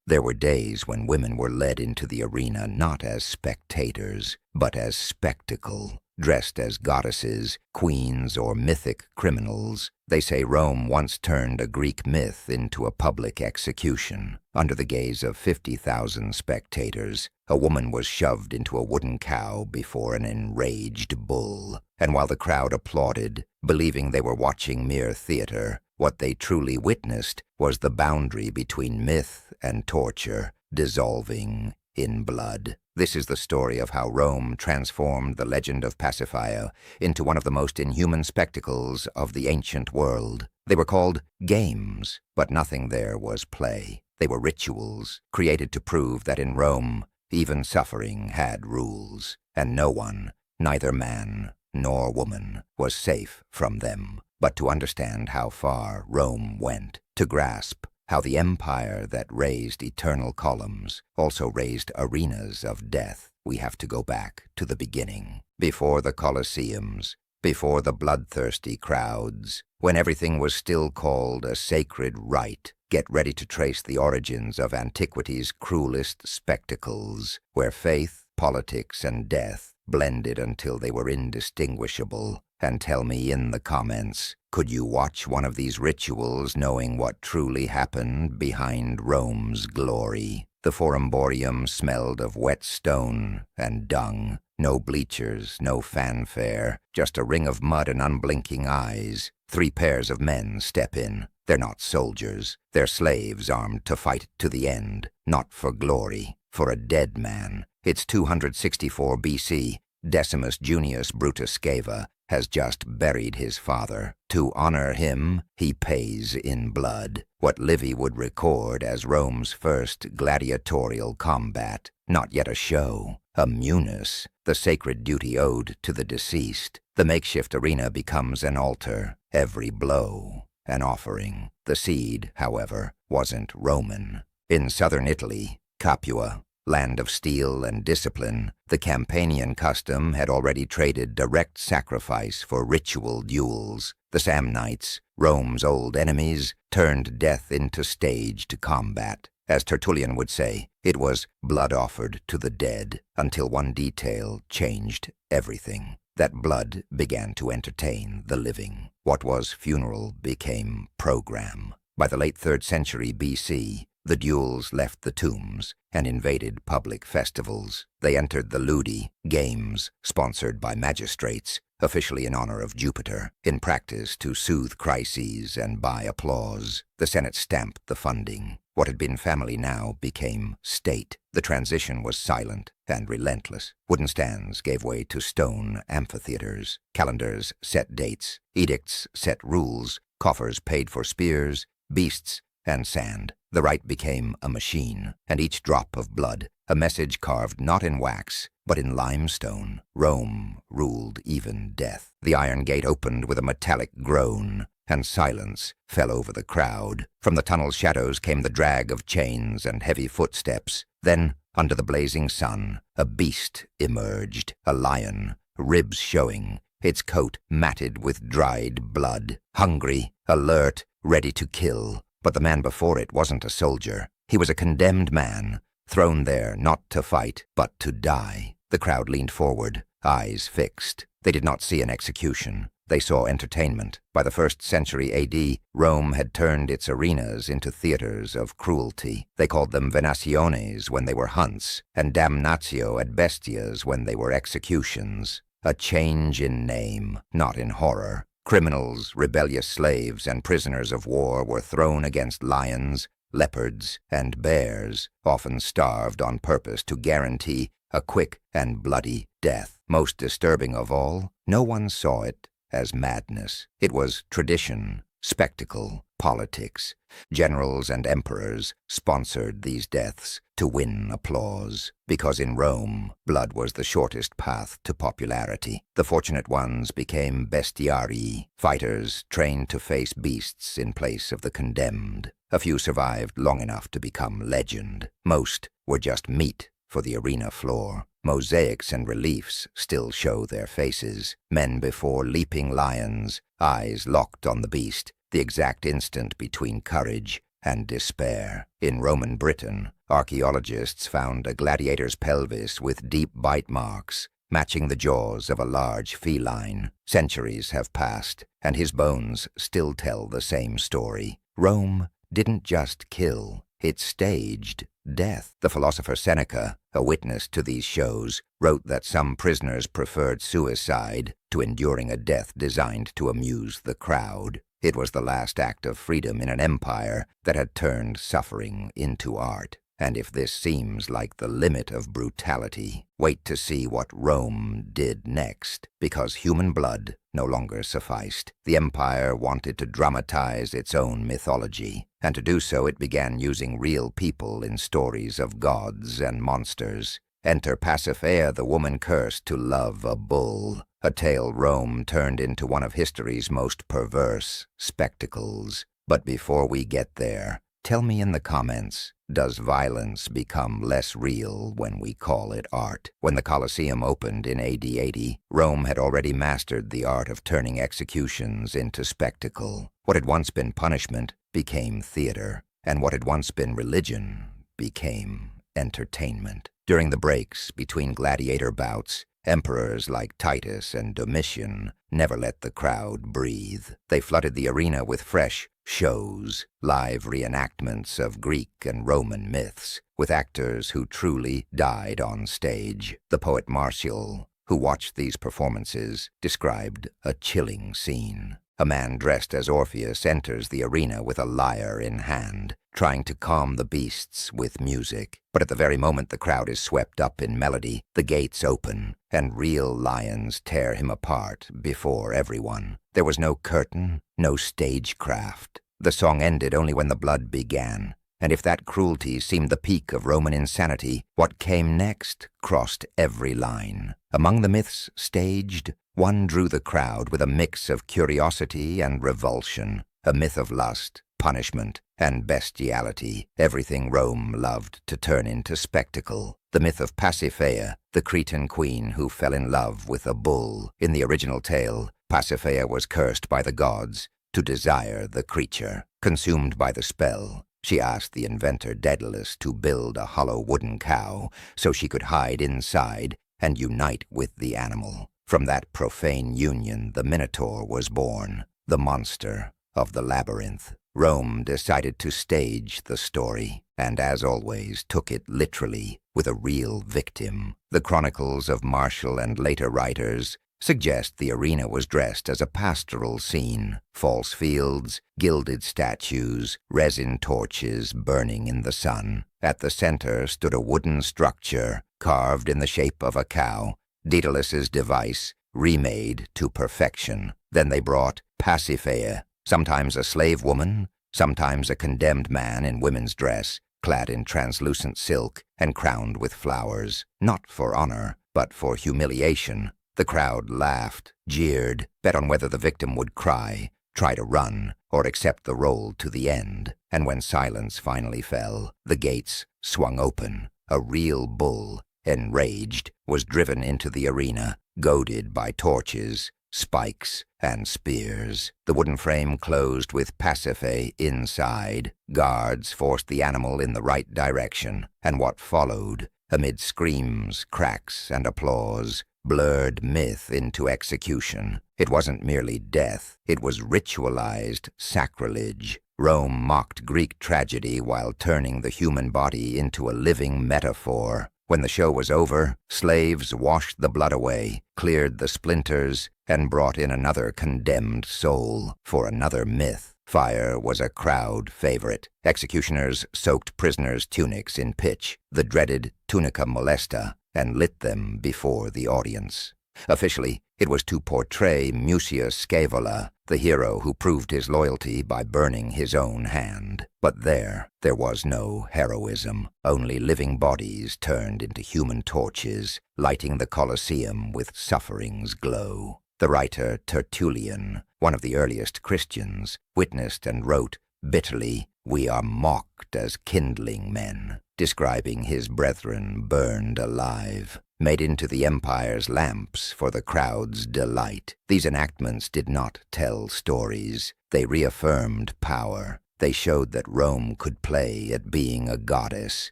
There were days when women were led into the arena not as spectators, but as spectacle, dressed as goddesses, queens, or mythic criminals. They say Rome once turned a Greek myth into a public execution. Under the gaze of 50,000 spectators, a woman was shoved into a wooden cow before an enraged bull. And while the crowd applauded, believing they were watching mere theater, what they truly witnessed was the boundary between myth and torture dissolving in blood. This is the story of how Rome transformed the legend of Pasiphaë into one of the most inhuman spectacles of the ancient world. They were called games, but nothing there was play. They were rituals, created to prove that in Rome, even suffering had rules, and no one, neither man nor woman, was safe from them. But to understand how far Rome went, to grasp how the empire that raised eternal columns also raised arenas of death, we have to go back to the beginning, before the Colosseums, before the bloodthirsty crowds, when everything was still called a sacred rite. Get ready to trace the origins of antiquity's cruelest spectacles, where faith, politics, and death blended until they were indistinguishable. And tell me in the comments, could you watch one of these rituals knowing what truly happened behind Rome's glory? The Forumborium smelled of wet stone and dung. No bleachers, no fanfare, just a ring of mud and unblinking eyes. 3 pairs of men step in. They're not soldiers. They're slaves armed to fight to the end, not for glory, for a dead man. It's 264 BC. Decimus Junius Brutus Sceva has just buried his father. To honor him, he pays in blood what Livy would record as Rome's first gladiatorial combat. Not yet a show, a munus, the sacred duty owed to the deceased. The makeshift arena becomes an altar, every blow an offering. The seed, however, wasn't Roman. In southern Italy, Capua, land of steel and discipline, the Campanian custom had already traded direct sacrifice for ritual duels. The Samnites, Rome's old enemies, turned death into staged combat. As Tertullian would say, it was blood offered to the dead, until one detail changed everything. That blood began to entertain the living. What was funeral became program. By the late 3rd century BC, the duels left the tombs and invaded public festivals. They entered the ludi, games sponsored by magistrates, officially in honor of Jupiter, in practice to soothe crises and buy applause. The Senate stamped the funding. What had been family now became state. The transition was silent and relentless. Wooden stands gave way to stone amphitheaters. Calendars set dates. Edicts set rules. Coffers paid for spears, beasts, and sand. The rite became a machine, and each drop of blood, a message carved not in wax, but in limestone. Rome ruled even death. The iron gate opened with a metallic groan, and silence fell over the crowd. From the tunnel's shadows came the drag of chains and heavy footsteps. Then, under the blazing sun, a beast emerged, a lion, ribs showing, its coat matted with dried blood, hungry, alert, ready to kill. But the man before it wasn't a soldier. He was a condemned man, thrown there not to fight, but to die. The crowd leaned forward, eyes fixed. They did not see an execution. They saw entertainment. By the 1st century AD, Rome had turned its arenas into theaters of cruelty. They called them venationes when they were hunts, and damnatio ad bestias when they were executions. A change in name, not in horror. Criminals, rebellious slaves, and prisoners of war were thrown against lions, leopards, and bears, often starved on purpose to guarantee a quick and bloody death. Most disturbing of all, no one saw it as madness. It was tradition, spectacle, politics. Generals and emperors sponsored these deaths to win applause, because in Rome, blood was the shortest path to popularity. The fortunate ones became bestiarii, fighters trained to face beasts in place of the condemned. A few survived long enough to become legend. Most were just meat for the arena floor. Mosaics and reliefs still show their faces. Men before leaping lions, eyes locked on the beast, the exact instant between courage and despair. In Roman Britain, archaeologists found a gladiator's pelvis with deep bite marks, matching the jaws of a large feline. Centuries have passed, and his bones still tell the same story. Rome didn't just kill, it staged death. The philosopher Seneca, a witness to these shows, wrote that some prisoners preferred suicide to enduring a death designed to amuse the crowd. It was the last act of freedom in an empire that had turned suffering into art. And if this seems like the limit of brutality, wait to see what Rome did next, because human blood no longer sufficed. The empire wanted to dramatize its own mythology, and to do so it began using real people in stories of gods and monsters. Enter Pasiphaë, the woman cursed to love a bull, a tale Rome turned into one of history's most perverse spectacles. But before we get there, tell me in the comments, does violence become less real when we call it art? When the Colosseum opened in AD 80, Rome had already mastered the art of turning executions into spectacle. What had once been punishment became theater, and what had once been religion became entertainment. During the breaks between gladiator bouts, emperors like Titus and Domitian never let the crowd breathe. They flooded the arena with fresh shows, live reenactments of Greek and Roman myths, with actors who truly died on stage. The poet Martial, who watched these performances, described a chilling scene. A man dressed as Orpheus enters the arena with a lyre in hand, trying to calm the beasts with music. But at the very moment the crowd is swept up in melody, the gates open, and real lions tear him apart before everyone. There was no curtain, no stagecraft. The song ended only when the blood began. And if that cruelty seemed the peak of Roman insanity, what came next crossed every line. Among the myths staged, one drew the crowd with a mix of curiosity and revulsion, a myth of lust, punishment, and bestiality, everything Rome loved to turn into spectacle. The myth of Pasiphaë, the Cretan queen who fell in love with a bull. In the original tale, Pasiphaë was cursed by the gods to desire the creature. Consumed by the spell, she asked the inventor Daedalus to build a hollow wooden cow so she could hide inside and unite with the animal. From that profane union, the Minotaur was born, the monster of the labyrinth. Rome decided to stage the story, and as always took it literally, with a real victim. The chronicles of Martial and later writers suggest the arena was dressed as a pastoral scene. False fields, gilded statues, resin torches burning in the sun. At the center stood a wooden structure carved in the shape of a cow, Daedalus's device, remade to perfection. Then they brought Pasiphaë, sometimes a slave woman, sometimes a condemned man in women's dress, clad in translucent silk and crowned with flowers, not for honor, but for humiliation. The crowd laughed, jeered, bet on whether the victim would cry, try to run, or accept the role to the end. And when silence finally fell, the gates swung open. A real bull, enraged, was driven into the arena, goaded by torches, spikes, and spears. The wooden frame closed with Pasiphaë inside. Guards forced the animal in the right direction, and what followed, amid screams, cracks, and applause, blurred myth into execution. It wasn't merely death, it was ritualized sacrilege. Rome mocked Greek tragedy while turning the human body into a living metaphor. When the show was over, slaves washed the blood away, cleared the splinters, and brought in another condemned soul for another myth. Fire was a crowd favorite. Executioners soaked prisoners' tunics in pitch, the dreaded tunica molesta, and lit them before the audience. Officially, it was to portray Mucius Scaevola, the hero who proved his loyalty by burning his own hand. But there was no heroism, only living bodies turned into human torches, lighting the Colosseum with suffering's glow. The writer Tertullian, one of the earliest Christians, witnessed and wrote bitterly, "We are mocked as kindling men," describing his brethren burned alive, made into the empire's lamps for the crowd's delight. These enactments did not tell stories. They reaffirmed power. They showed that Rome could play at being a goddess,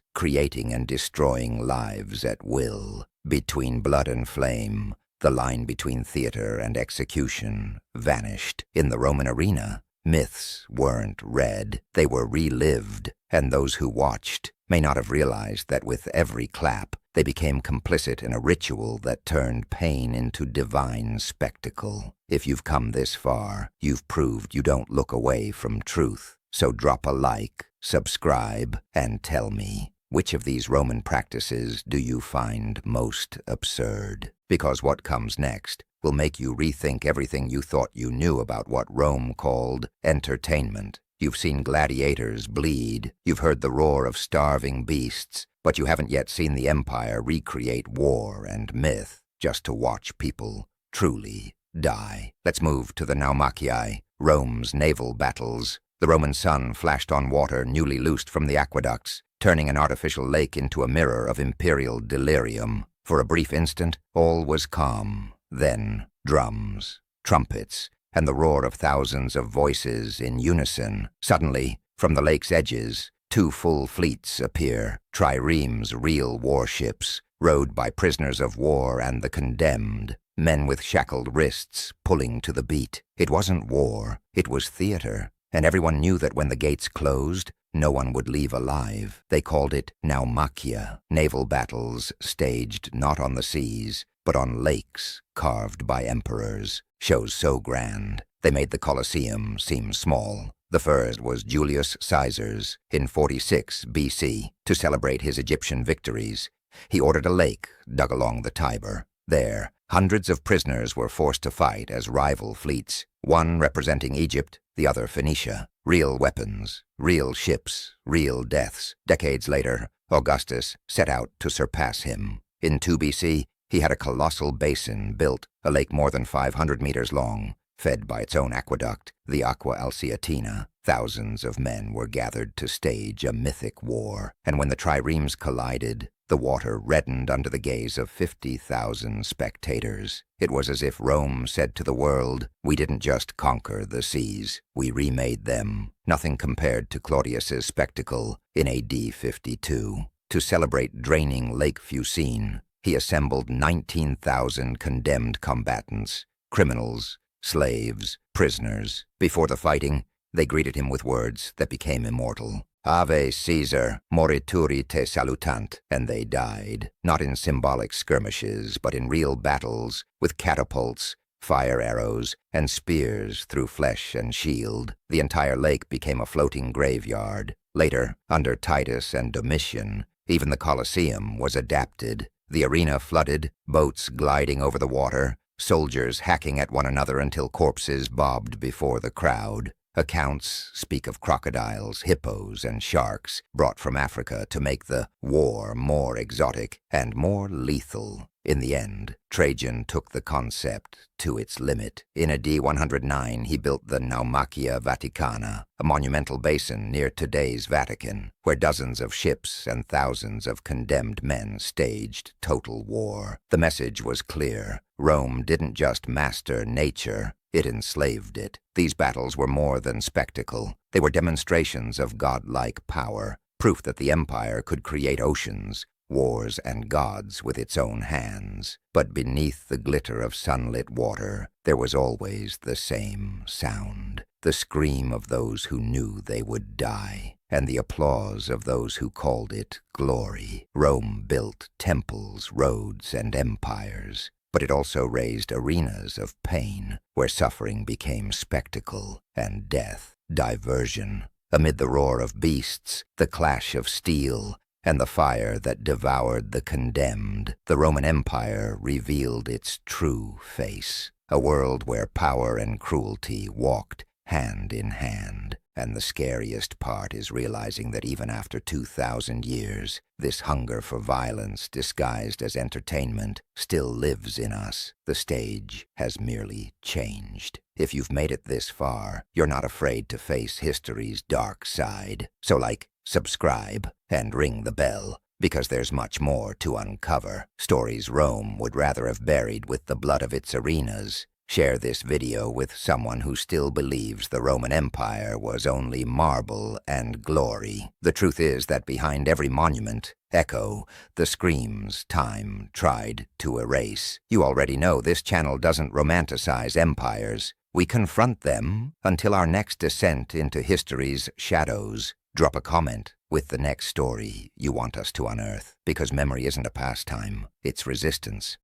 creating and destroying lives at will. Between blood and flame, the line between theater and execution vanished. In the Roman arena, myths weren't read, they were relived, and those who watched may not have realized that with every clap, they became complicit in a ritual that turned pain into divine spectacle. If you've come this far, you've proved you don't look away from truth. So drop a like, subscribe, and tell me, which of these Roman practices do you find most absurd? Because what comes next will make you rethink everything you thought you knew about what Rome called entertainment. You've seen gladiators bleed, you've heard the roar of starving beasts, but you haven't yet seen the empire recreate war and myth just to watch people truly die. Let's move to the Naumachii, Rome's naval battles. The Roman sun flashed on water newly loosed from the aqueducts, turning an artificial lake into a mirror of imperial delirium. For a brief instant, all was calm. Then, drums, trumpets, and the roar of thousands of voices in unison. Suddenly, from the lake's edges, 2 full fleets appear, triremes real warships, rowed by prisoners of war and the condemned, men with shackled wrists pulling to the beat. It wasn't war, it was theater, and everyone knew that when the gates closed, no one would leave alive. They called it Naumachia, naval battles staged not on the seas, but on lakes carved by emperors. Shows so grand, they made the Colosseum seem small. The first was Julius Caesar's in 46 BC. To celebrate his Egyptian victories, he ordered a lake dug along the Tiber. There, hundreds of prisoners were forced to fight as rival fleets, one representing Egypt, the other Phoenicia. Real weapons, real ships, real deaths. Decades later, Augustus set out to surpass him. In 2 BC, he had a colossal basin built, a lake more than 500 meters long, fed by its own aqueduct, the Aqua Alciatina. Thousands of men were gathered to stage a mythic war, and when the triremes collided, the water reddened under the gaze of 50,000 spectators. It was as if Rome said to the world, "We didn't just conquer the seas, we remade them." Nothing compared to Claudius's spectacle in AD 52. To celebrate draining Lake Fucine, he assembled 19,000 condemned combatants, criminals, slaves, prisoners. Before the fighting, they greeted him with words that became immortal. Ave Caesar, morituri te salutant, and they died, not in symbolic skirmishes, but in real battles, with catapults, fire arrows, and spears through flesh and shield. The entire lake became a floating graveyard. Later, under Titus and Domitian, even the Colosseum was adapted. The arena flooded, boats gliding over the water, soldiers hacking at one another until corpses bobbed before the crowd. Accounts speak of crocodiles, hippos, and sharks brought from Africa to make the war more exotic and more lethal. In the end, Trajan took the concept to its limit. In AD 109, he built the Naumachia Vaticana, a monumental basin near today's Vatican, where dozens of ships and thousands of condemned men staged total war. The message was clear. Rome didn't just master nature, it enslaved it. These battles were more than spectacle. They were demonstrations of godlike power, proof that the empire could create oceans, wars, and gods with its own hands. But beneath the glitter of sunlit water, there was always the same sound, the scream of those who knew they would die, and the applause of those who called it glory. Rome built temples, roads, and empires, but it also raised arenas of pain, where suffering became spectacle and death diversion. Amid the roar of beasts, the clash of steel, and the fire that devoured the condemned, the Roman Empire revealed its true face, a world where power and cruelty walked hand in hand. And the scariest part is realizing that even after 2,000 years, this hunger for violence disguised as entertainment still lives in us. The stage has merely changed. If you've made it this far, you're not afraid to face history's dark side. So subscribe, and ring the bell, because there's much more to uncover. Stories Rome would rather have buried with the blood of its arenas, Share this video with someone who still believes the Roman Empire was only marble and glory. The truth is that behind every monument echo the screams time tried to erase. You already know this channel doesn't romanticize empires. We confront them until our next descent into history's shadows. Drop a comment with the next story you want us to unearth, because memory isn't a pastime, it's resistance.